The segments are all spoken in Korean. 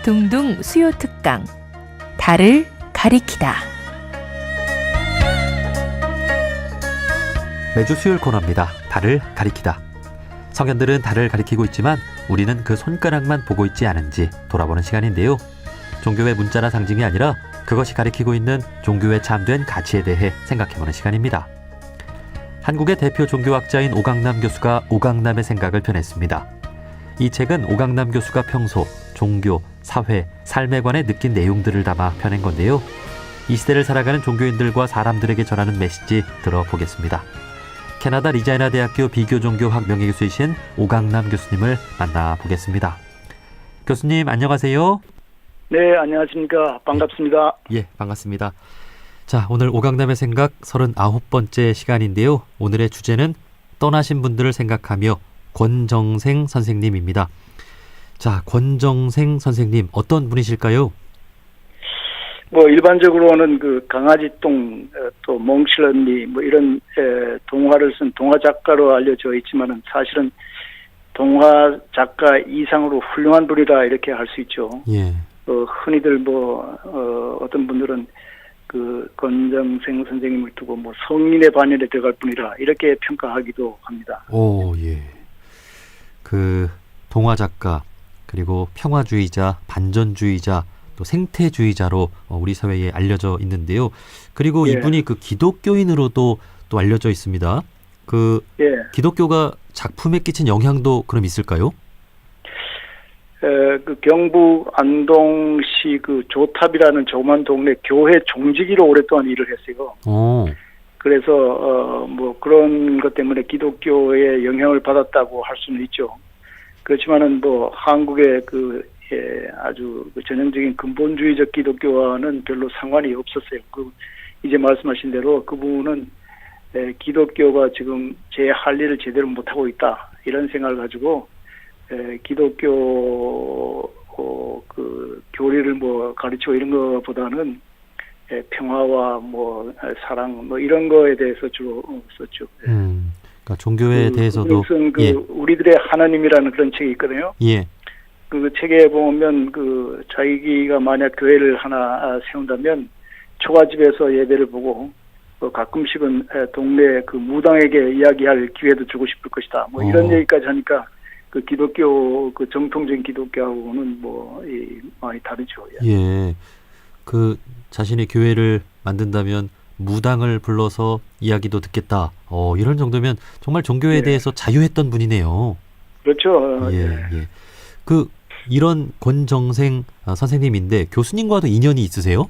둥둥 수요 특강 달을 가리키다. 매주 수요일 코너입니다. 달을 가리키다. 성현들은 달을 가리키고 있지만 우리는 그 손가락만 보고 있지 않은지 돌아보는 시간인데요. 종교의 문자나 상징이 아니라 그것이 가리키고 있는 종교의 참된 가치에 대해 생각해보는 시간입니다. 한국의 대표 종교학자인 오강남 교수가 오강남의 생각을 펴냈습니다. 이 책은 오강남 교수가 평소 종교, 사회, 삶에 관해 느낀 내용들을 담아 펴낸 건데요. 이 시대를 살아가는 종교인들과 사람들에게 전하는 메시지 들어보겠습니다. 캐나다 리자이나 대학교 비교종교학 명예교수이신 오강남 교수님을 만나보겠습니다. 교수님 안녕하세요. 네, 안녕하십니까. 반갑습니다. 예, 반갑습니다. 자, 오늘 오강남의 생각 39번째 시간인데요. 오늘의 주제는 떠나신 분들을 생각하며 권정생 선생님입니다. 자, 권정생 선생님 어떤 분이실까요? 일반적으로는 그 강아지똥, 또 몽실언니 이런 동화를 쓴 동화 작가로 알려져 있지만은 사실은 동화 작가 이상으로 훌륭한 분이라 이렇게 할 수 있죠. 예. 흔히들 어떤 분들은 그 권정생 선생님을 두고 성인의 반열에 들어갈 분이라 이렇게 평가하기도 합니다. 오, 예. 그 동화 작가 그리고 평화주의자, 반전주의자, 또 생태주의자로 우리 사회에 알려져 있는데요. 그리고 예. 이분이 그 기독교인으로도 또 알려져 있습니다. 예. 기독교가 작품에 끼친 영향도 그럼 있을까요? 그 경북 안동시 그 조탑이라는 조그만 동네 교회 종직이로 오랫동안 일을 했어요. 오. 그래서 그런 것 때문에 기독교의 영향을 받았다고 할 수는 있죠. 그렇지만은 한국의 아주 전형적인 근본주의적 기독교와는 별로 상관이 없었어요. 이제 말씀하신 대로 그분은 기독교가 지금 제 할 일을 제대로 못하고 있다 이런 생각을 가지고 기독교 교리를 가르치고 이런 것보다는 평화와 사랑 이런 거에 대해서 주로 썼죠. 그러니까 종교에 대해서도 예. 우리들의 하나님이라는 그런 책이 있거든요. 예. 그 책에 보면 자기가 만약 교회를 하나 세운다면 초가집에서 예배를 보고 가끔씩은 동네 그 무당에게 이야기할 기회도 주고 싶을 것이다. 이런 얘기까지 하니까 그 기독교 그 정통적인 기독교하고는 많이 다르죠. 예. 예. 그 자신의 교회를 만든다면 무당을 불러서 이야기도 듣겠다. 이런 정도면 정말 종교에 예. 대해서 자유했던 분이네요. 그렇죠. 예, 예. 이런 권정생 선생님인데 교수님과도 인연이 있으세요?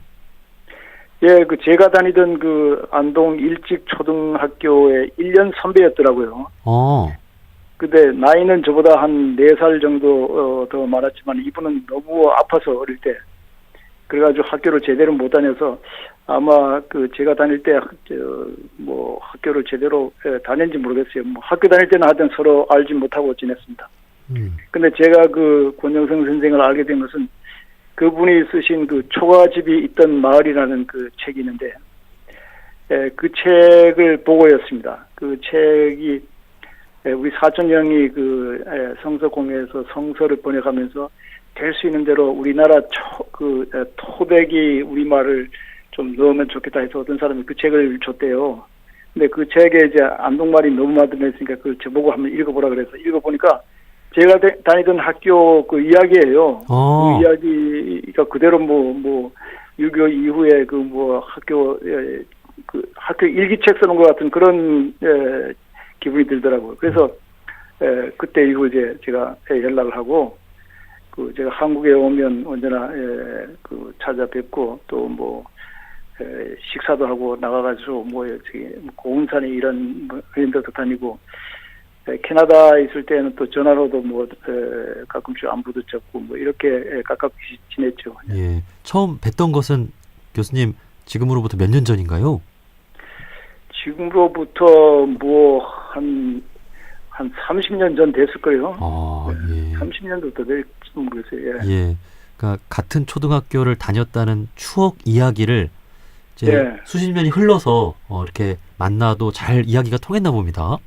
예, 제가 다니던 안동 일직초등학교의 1년 선배였더라고요. 근데 나이는 저보다 한 4살 정도 더 많았지만 이분은 너무 아파서 어릴 때 그래가지고 학교를 제대로 못 다녀서 아마 제가 다닐 때 학교를 제대로 다녔는지 모르겠어요. 학교 다닐 때는 하여튼 서로 알지 못하고 지냈습니다. 근데 제가 권정생 선생을 알게 된 것은 그분이 쓰신 초가집이 있던 마을이라는 책이 있는데 그 책을 보고였습니다. 그 책이 우리 사촌 형이 성서공회에서 성서를 번역하면서 될 수 있는 대로 우리나라 토백이 우리말을 좀 넣으면 좋겠다 해서 어떤 사람이 그 책을 줬대요. 근데 그 책에 이제 안동말이 너무 많으니까 그걸 저보고 한번 읽어보라 그래서 읽어보니까 제가 다니던 학교 이야기예요. 그 이야기가 그대로 6.25 이후에 학교 일기책 쓰는 것 같은 그런 기분이 들더라고요. 그래서 그때 이후 이제 제가 연락을 하고 제가 한국에 오면 언제나 찾아뵙고 또 식사도 하고 나가가지고 고운산에 이런 데도 다니고 캐나다 있을 때는 또 전화로도 가끔씩 안부도 적고 이렇게 가깝게 지냈죠. 예. 처음 뵀던 것은 교수님 지금으로부터 몇 년 전인가요? 지금으로부터 한 30년 전 됐을 거예요. 예. 30년도 더 될지 모르겠어요. 예. 예. 그러니까 같은 초등학교를 다녔다는 추억 이야기를 이제 수십 년이 흘러서 이렇게 만나도 잘 이야기가 통했나 봅니다.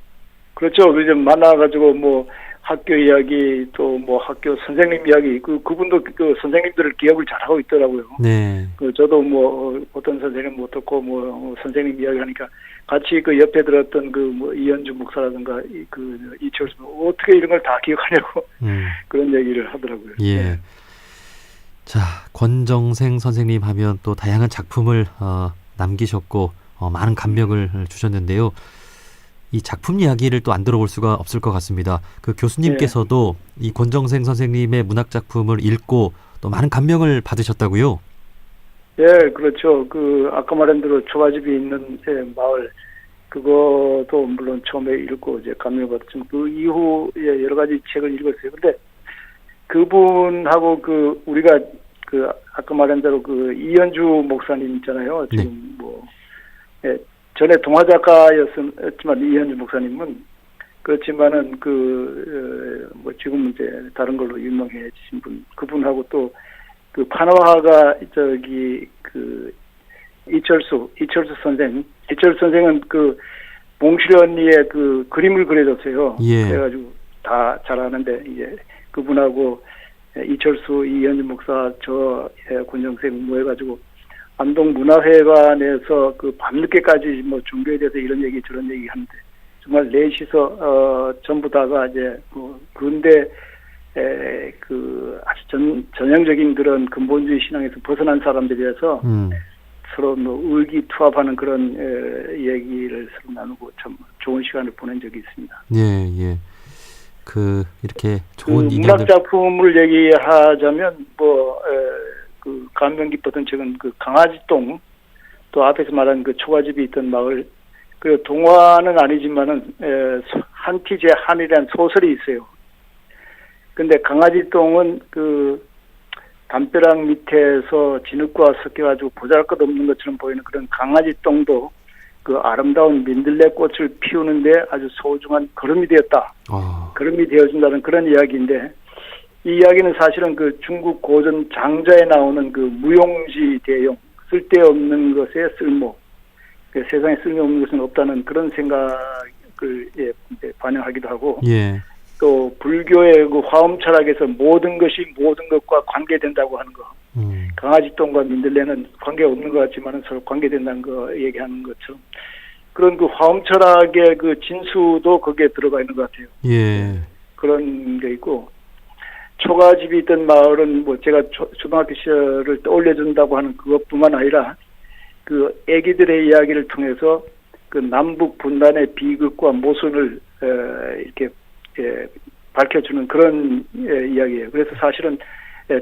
그렇죠. 그래서 만나가지고 학교 이야기 또 뭐 학교 선생님 이야기 그분도 그 선생님들을 기억을 잘하고 있더라고요. 네. 저도 뭐 어떤 선생님 어떻고 뭐 선생님 이야기 하니까 같이 그 옆에 들었던 그 뭐 이현주 목사라든가 그 이철수 어떻게 이런 걸 다 기억하냐고 그런 얘기를 하더라고요. 예. 네. 자, 권정생 선생님 하면 또 다양한 작품을 남기셨고 많은 감명을 주셨는데요. 이 작품 이야기를 또 안 들어볼 수가 없을 것 같습니다. 그 교수님께서도 이 권정생 선생님의 문학 작품을 읽고 또 많은 감명을 받으셨다고요? 예, 그렇죠. 그 아까 말한 대로 초가집이 있는 마을 그것도 물론 처음에 읽고 이제 감명을 받았지만 그 이후에 여러 가지 책을 읽었어요. 근데 그분하고 그 우리가 그 아까 말한 대로 그 이현주 목사님 있잖아요. 지금 뭐 전에 동화 작가였지만 이현주 목사님은 그렇지만은 뭐 지금 이제 다른 걸로 유명해지신 분 그분하고 또 그 판화가 그 이철수 선생은 그 몽실 언니의 그 그림을 그려줬어요. 예. 그래가지고 다 잘 아는데 이제 그분하고 이철수, 이현주 목사, 권정생 뭐 해가지고 안동 문화회관에서 그 밤늦게까지 뭐 종교에 대해서 이런 얘기 저런 얘기 하는데 정말 넷이서 전부 다가 이제 근대 그 아주 전형적인 그런 근본주의 신앙에서 벗어난 사람들이라서 서로 뭐 의기투합하는 그런 얘기를 서로 나누고 참 좋은 시간을 보낸 적이 있습니다. 예. 그 이렇게 좋은 인연들 문학 작품을 얘기하자면 그 감명 깊었던 책은 그 강아지똥 또 앞에서 말한 그 초가집이 있던 마을 그 동화는 아니지만은 한티제 한이라는 소설이 있어요. 근데 강아지똥은 그 담벼락 밑에서 진흙과 섞여가지고 보잘것없는 것처럼 보이는 그런 강아지똥도 그 아름다운 민들레 꽃을 피우는데 아주 소중한 걸음이 되었다. 걸음이 되어준다는 그런 이야기인데 이 이야기는 사실은 그 중국 고전 장자에 나오는 그 무용지 대용 쓸데없는 것의 쓸모 그 세상에 쓸모없는 것은 없다는 그런 생각을 반영하기도 하고 또 불교의 그 화엄 철학에서 모든 것이 모든 것과 관계된다고 하는 거 강아지똥과 민들레는 관계없는 것 같지만 서로 관계된다는 거 얘기하는 것처럼 그런 그 화엄 철학의 그 진수도 거기에 들어가 있는 것 같아요. 그런 게 있고 초가집이 있던 마을은 뭐 제가 초등학교 시절을 떠올려준다고 하는 그것뿐만 아니라 그 애기들의 이야기를 통해서 그 남북 분단의 비극과 모순을 이렇게 밝혀주는 그런 이야기예요. 그래서 사실은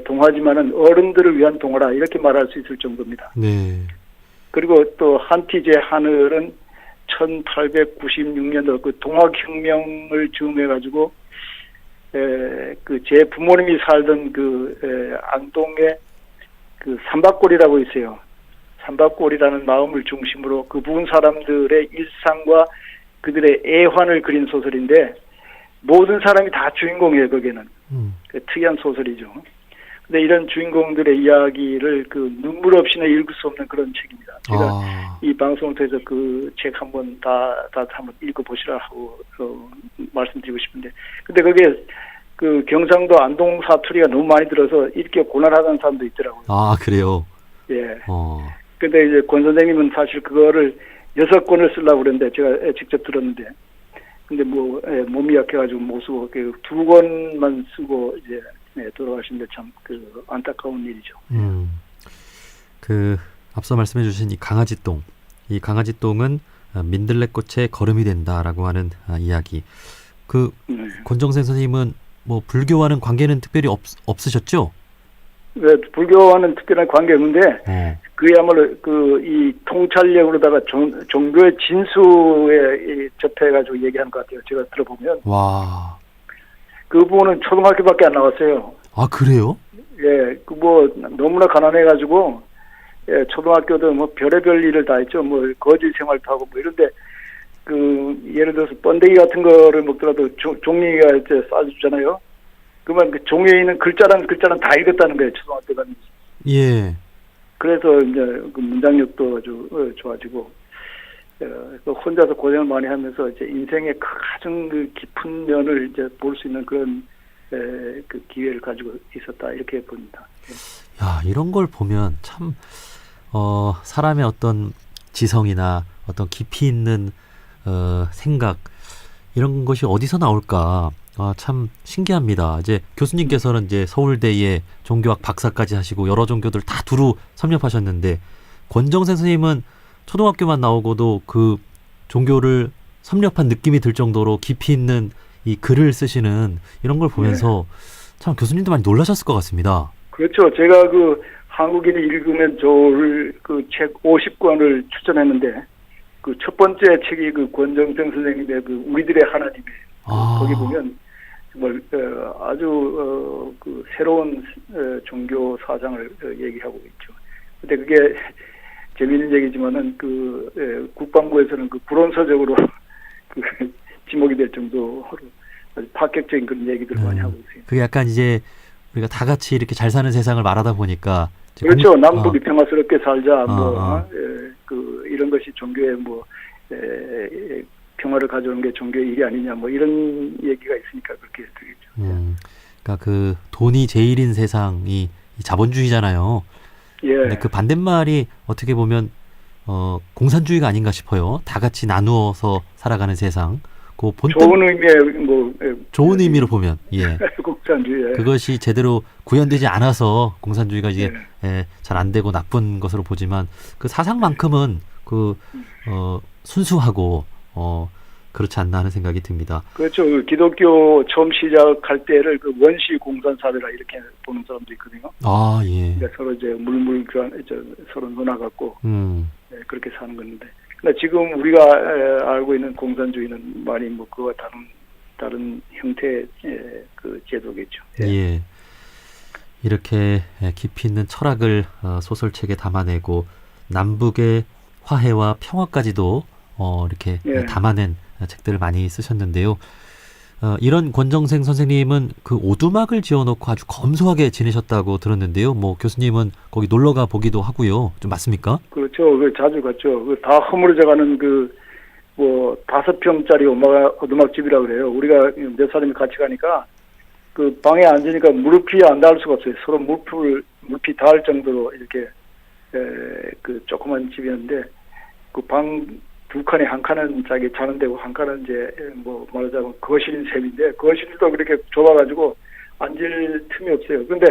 동화지만은 어른들을 위한 동화라 이렇게 말할 수 있을 정도입니다. 그리고 또 한티제 하늘은 1896년도 그 동학혁명을 즈음해가지고 그 제 부모님이 살던 그 안동에 그 삼박골이라고 있어요. 삼박골이라는 마음을 중심으로 그 부분 사람들의 일상과 그들의 애환을 그린 소설인데 모든 사람이 다 주인공이에요. 거기는 그 특이한 소설이죠. 근데 이런 주인공들의 이야기를 그 눈물 없이는 읽을 수 없는 그런 책입니다. 제가 이 방송을 통해서 그 책 한번 다 한번 읽어보시라 하고 말씀드리고 싶은데 근데 그게 그 경상도 안동 사투리가 너무 많이 들어서 읽기 곤란하다는 사람도 있더라고요. 그래요? 근데 이제 권 선생님은 사실 그거를 6권을 쓰려고 그랬는데 제가 직접 들었는데 근데 뭐 몸이 약해가지고 못 쓰고 2권만 쓰고 이제 돌아가신데 참 그 안타까운 일이죠. 그 앞서 말씀해주신 이 강아지똥은 민들레꽃의 걸음이 된다라고 하는 이야기. 그 권정생 선생님은 뭐 불교와는 관계는 특별히 없으셨죠? 불교와는 특별한 관계 없는데 그야말로 그 이 통찰력으로다가 종교의 진수에 접해가지고 얘기하는 것 같아요. 제가 들어보면. 그분은 초등학교밖에 안 나왔어요. 그래요? 그 뭐 너무나 가난해가지고 초등학교도 뭐 별의별 일을 다 했죠. 뭐 거지 생활도 하고 뭐 이런데 그 예를 들어서 번데기 같은 거를 먹더라도 종이가 이제 싸주잖아요. 그러면 그 종이에 있는 글자란 다 읽었다는 거예요. 초등학교 다니면서. 그래서 이제 그 문장력도 아주 좋아지고 그 혼자서 고생을 많이 하면서 이제 인생의 가장 그 깊은 면을 이제 볼 수 있는 그런 그 기회를 가지고 있었다 이렇게 봅니다. 야, 이런 걸 보면 참 사람의 어떤 지성이나 어떤 깊이 있는 생각 이런 것이 어디서 나올까? 참 신기합니다. 이제 교수님께서는 이제 서울대의 종교학 박사까지 하시고 여러 종교들 다 두루 섭렵하셨는데 권정생 선생님은 초등학교만 나오고도 그 종교를 섭렵한 느낌이 들 정도로 깊이 있는 이 글을 쓰시는 이런 걸 보면서 참 교수님도 많이 놀라셨을 것 같습니다. 그렇죠. 제가 그 한국인이 읽으면 좋을 그 책 50권을 추천했는데 그 첫 번째 책이 그 권정생 선생님의 그 우리들의 하나님이에요. 거기 보면 정말 아주 그 새로운 종교 사상을 얘기하고 있죠. 근데 그게 재미있는 얘기지만은 그 국방부에서는 그 불온서적으로 그 지목이 될 정도로 아주 파격적인 그런 얘기들을 많이 하고 있어요. 그게 약간 이제 우리가 다 같이 이렇게 잘 사는 세상을 말하다 보니까 그렇죠. 남북이 평화스럽게 살자 그 이런 것이 종교의 뭐 평화를 가져오는 게 종교의 일이 아니냐 뭐 이런 얘기가 있으니까 그렇게 되겠죠. 그러니까 그 돈이 제일인 세상이 자본주의잖아요. 예. 근데 그 반대말이 어떻게 보면 공산주의가 아닌가 싶어요. 다 같이 나누어서 살아가는 세상. 그 좋은 의미의 뭐 좋은 의미로 보면 공산주의 그것이 제대로 구현되지 않아서 공산주의가 이제 잘 안 되고 나쁜 것으로 보지만 그 사상만큼은 그 순수하고 그렇지 않나 하는 생각이 듭니다. 그렇죠. 그 기독교 처음 시작할 때를 그 원시 공산사회라 이렇게 보는 사람도 있거든요. 아, 예. 그러니까 서로 이제 물물 서로 논아갖고 그렇게 사는 건데. 그러니까 지금 우리가 알고 있는 공산주의는 많이 뭐 그와 다른 형태의 그 제도겠죠. 예. 이렇게 깊이 있는 철학을 소설책에 담아내고 남북의 화해와 평화까지도 이렇게 담아낸 책들을 많이 쓰셨는데요. 이런 권정생 선생님은 그 오두막을 지어놓고 아주 검소하게 지내셨다고 들었는데요. 뭐 교수님은 거기 놀러가 보기도 하고요. 좀 맞습니까? 그렇죠. 그 자주 갔죠. 그 다 허물어져가는 그 뭐 5평짜리 오두막 집이라 그래요. 우리가 몇 사람이 같이 가니까 그 방에 앉으니까 무릎이 안 닿을 수가 없어요. 서로 무릎이 닿을 정도로 이렇게 그 조그만 집이었는데 그 방 두 칸에 한 칸은 자기 자는 데고 한 칸은 이제 뭐 말하자면 거실인 셈인데 거실도 그렇게 좁아가지고 앉을 틈이 없어요. 근데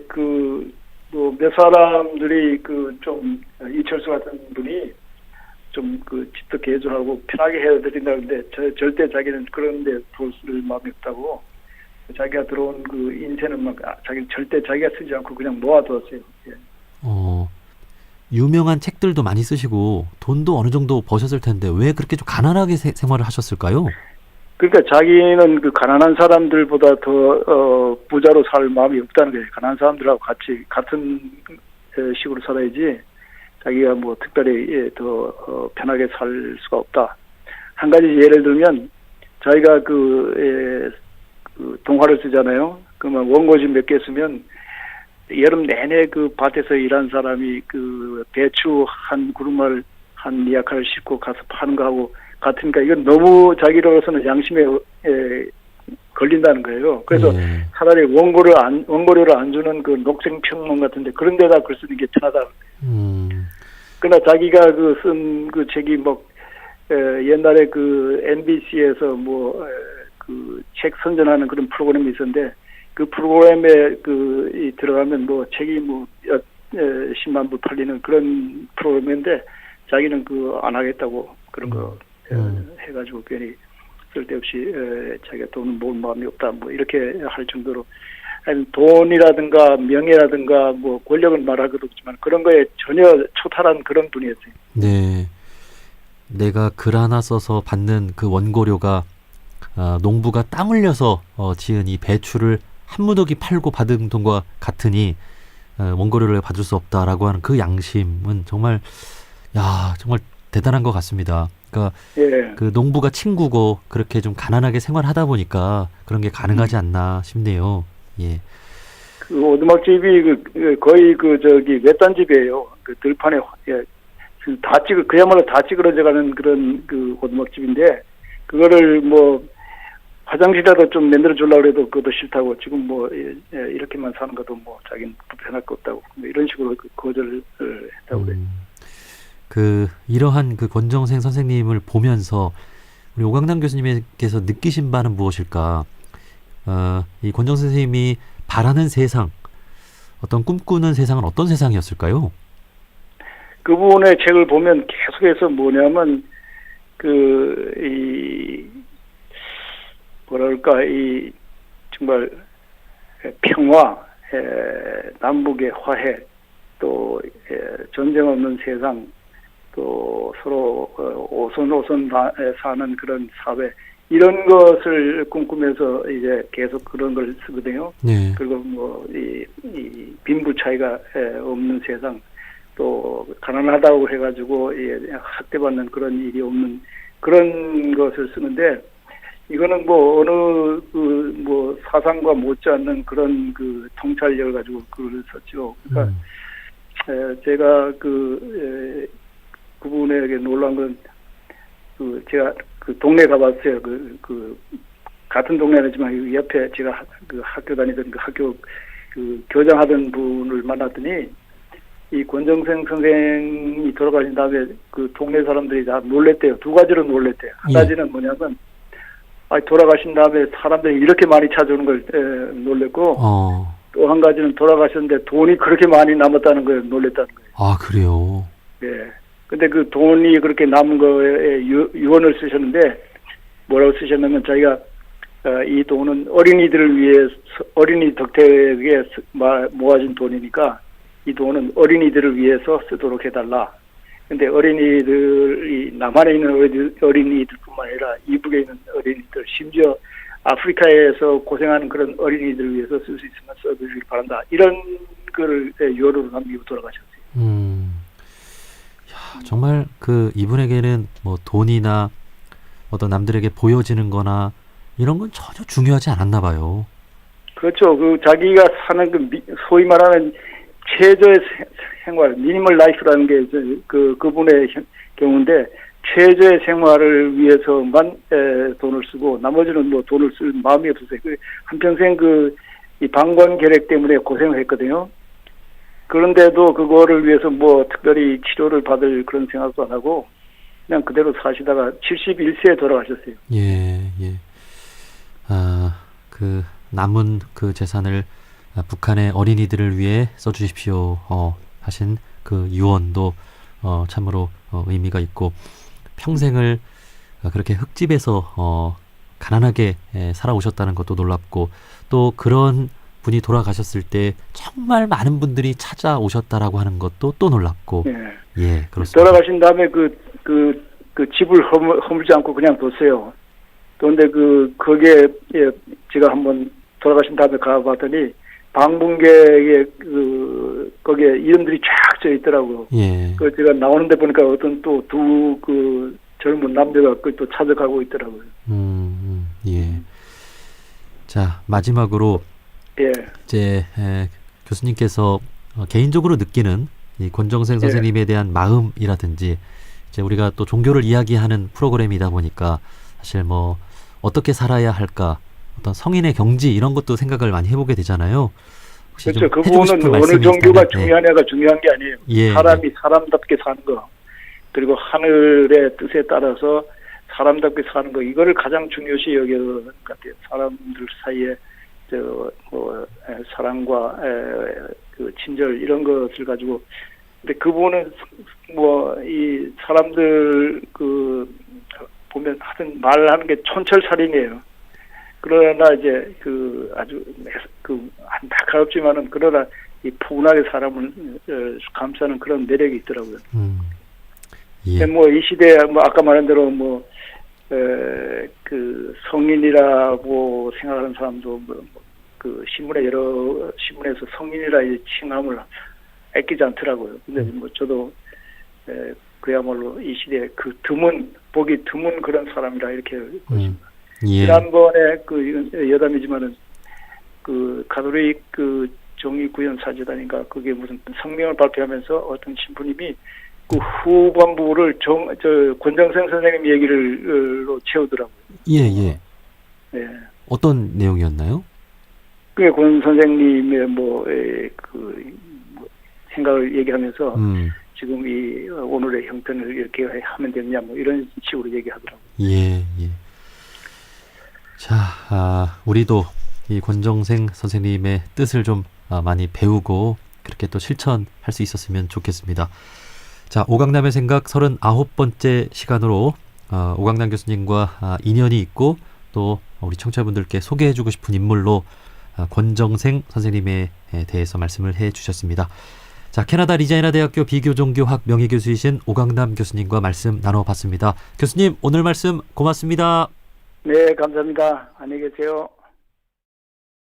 그 뭐 몇 사람들이 그 좀 이철수 같은 분이 좀 그 집도 개조하고 편하게 해드린다는데 절대 자기는 그런데 둘 마음이 없다고 자기가 들어온 그 인쇄는 막 자기는 절대 자기가 쓰지 않고 그냥 모아두었어요. 예. 유명한 책들도 많이 쓰시고 돈도 어느 정도 버셨을 텐데 왜 그렇게 좀 가난하게 생활을 하셨을까요? 그러니까 자기는 그 가난한 사람들보다 더 부자로 살 마음이 없다는 거예요. 가난한 사람들하고 같이 같은 식으로 살아야지 자기가 뭐 특별히 더 편하게 살 수가 없다. 한 가지 예를 들면 자기가 그 동화를 쓰잖아요. 그러면 원고지 몇 개 쓰면 여름 내내 그 밭에서 일한 사람이 그 배추 한 구루마를 한 미약칼을 싣고 가서 파는 거하고 같으니까 이건 너무 자기로서는 양심에 걸린다는 거예요. 그래서 차라리 원고료를 안 주는 그 녹색평론 같은데 그런 데다 글 쓰는 게 편하다. 그러나 자기가 그 쓴 그 책이 뭐 옛날에 그 MBC에서 뭐 그 책 선전하는 그런 프로그램이 있었는데 그 프로그램에 그 들어가면 뭐 책이 뭐 10만 부 팔리는 그런 프로그램인데 자기는 그 안 하겠다고 그런 거 해가지고 괜히 쓸데없이 자기가 돈을 모을 마음이 없다 뭐 이렇게 할 정도로 돈이라든가 명예라든가 뭐 권력은 말할 것도 없지만 그런 거에 전혀 초탈한 그런 분이었어요. 네, 내가 글 하나 써서 받는 그 원고료가 농부가 땀 흘려서 지은 이 배추를 한 무더기 팔고 받은 돈과 같으니 원고료를 받을 수 없다라고 하는 그 양심은 정말 정말 대단한 것 같습니다. 그러니까 그 농부가 친구고 그렇게 좀 가난하게 생활하다 보니까 그런 게 가능하지 않나 싶네요. 예. 그 오두막집이 거의 외딴 집이에요. 그 들판에 그야말로 다 찌그러져가는 그런 그 오두막집인데, 그거를 뭐, 화장실이라도 좀 만들어 주려고 해도 그것도 싫다고, 지금 뭐, 이렇게만 사는 것도 뭐, 자기는 불편할 거 없다고, 뭐 이런 식으로 거절을 했다고 그래요. 이러한 그 권정생 선생님을 보면서 우리 오강남 교수님께서 느끼신 바는 무엇일까? 이 권정생 선생님이 바라는 세상, 어떤 꿈꾸는 세상은 어떤 세상이었을까요? 그분의 책을 보면 계속해서 뭐냐면, 정말 평화, 남북의 화해, 또 전쟁 없는 세상, 또 서로 오손오손 사는 그런 사회, 이런 것을 꿈꾸면서 이제 계속 그런 걸 쓰거든요. 네. 그리고 뭐 이 빈부 차이가 없는 세상, 또 가난하다고 해가지고 학대받는 그런 일이 없는 그런 것을 쓰는데, 이거는 뭐 어느 뭐 사상과 못지않는 그런 그 통찰력을 가지고 글을 썼죠. 그러니까 제가 그분에게 놀란 건, 제가 그 동네 가봤어요. 같은 동네 아니지만 그 옆에 제가 그 학교 다니던 그 학교 그 교장하던 분을 만났더니, 이 권정생 선생이 돌아가신 다음에 그 동네 사람들이 다 놀랬대요. 두 가지로 놀랬대요. 한 가지는 뭐냐면, 돌아가신 다음에 사람들이 이렇게 많이 찾아오는 걸 놀랬고, 또 한 가지는 돌아가셨는데 돈이 그렇게 많이 남았다는 걸 놀랬다는 거예요. 아, 그래요? 예. 근데 그 돈이 그렇게 남은 거에 유언을 쓰셨는데, 뭐라고 쓰셨냐면, 자기가 이 돈은 어린이들을 위해, 어린이 덕택에 모아진 돈이니까 이 돈은 어린이들을 위해서 쓰도록 해달라. 근데 어린이들이 남한에 있는 어린이들뿐만 아니라 이북에 있는 어린이들, 심지어 아프리카에서 고생하는 그런 어린이들을 위해서 쓸 수 있으면 써주길 바란다. 이런 거를 유언으로 남기고 돌아가셨어요. 정말 이분에게는 뭐 돈이나 어떤 남들에게 보여지는 거나 이런 건 전혀 중요하지 않았나 봐요. 그렇죠. 자기가 사는 소위 말하는 최저의 생활, 미니멀 라이프라는 게 그분의 경우인데, 최저의 생활을 위해서만 돈을 쓰고 나머지는 뭐 돈을 쓸 마음이 없었어요. 한평생 이 방광 결핵 때문에 고생을 했거든요. 그런데도 그거를 위해서 뭐 특별히 치료를 받을 그런 생각도 안 하고 그냥 그대로 사시다가 71세에 돌아가셨어요. 예. 남은 그 재산을 북한의 어린이들을 위해 써주십시오 하신 그 유언도 참으로 의미가 있고, 평생을 그렇게 흙집에서 가난하게 살아오셨다는 것도 놀랍고, 또 그런 분이 돌아가셨을 때 정말 많은 분들이 찾아오셨다라고 하는 것도 또 놀랍고. 예, 그렇습니다. 돌아가신 다음에 그 집을 허물지 않고 그냥 뒀어요. 그런데 거기에 제가 한번 돌아가신 다음에 가봤더니 방문객에 거기에 이름들이 쫙 써 있더라고요. 예. 제가 나오는데 보니까 어떤 또 두 젊은 남자가 또 찾아가고 있더라고요. 예. 자, 마지막으로 이제 교수님께서 개인적으로 느끼는 이 권정생 선생님에 대한 마음이라든지, 이제 우리가 또 종교를 이야기하는 프로그램이다 보니까 사실 뭐 어떻게 살아야 할까, 어떤 성인의 경지 이런 것도 생각을 많이 해보게 되잖아요. 그렇죠. 그분은 어느 종교가 중요하냐가 중요한 게 아니에요. 예. 사람이 사람답게 사는 거, 그리고 하늘의 뜻에 따라서 사람답게 사는 거, 이거를 가장 중요시 여기는 것 같아요. 사람들 사이에 사랑과 그 친절 이런 것을 가지고. 근데 그분은 이 사람들 보면 하여튼 말하는 게 촌철살인이에요. 그러나 이제 아주 안타깝지만은 그러나 이 푸근하게 사람을 감싸는 그런 매력이 있더라고요. 예. 이 시대에 아까 말한 대로 성인이라고 생각하는 사람도 신문에서 성인이라 이 칭함을 아끼지 않더라고요. 근데 저도 그야말로 이 시대에 보기 드문 그런 사람이라 이렇게 보십니다. 예. 지난번에 여담이지만은 가톨릭 정의구현 사재단인가 그게 무슨 성명을 발표하면서 어떤 신부님이 그 후반부를 권정생 선생님 얘기로 채우더라고요. 예. 예. 어떤 내용이었나요? 그게 권 선생님의 생각을 얘기하면서 지금 이 오늘의 형편을 이렇게 하면 되느냐 뭐 이런 식으로 얘기하더라고요. 예. 자, 우리도 이 권정생 선생님의 뜻을 좀 많이 배우고 그렇게 또 실천할 수 있었으면 좋겠습니다. 자, 오강남의 생각 39번째 시간으로 오강남 교수님과 인연이 있고 또 우리 청취자분들께 소개해주고 싶은 인물로 권정생 선생님에 대해서 말씀을 해주셨습니다. 자, 캐나다 리자이나 대학교 비교종교학 명예교수이신 오강남 교수님과 말씀 나눠봤습니다. 교수님, 오늘 말씀 고맙습니다. 네, 감사합니다. 안녕히 계세요.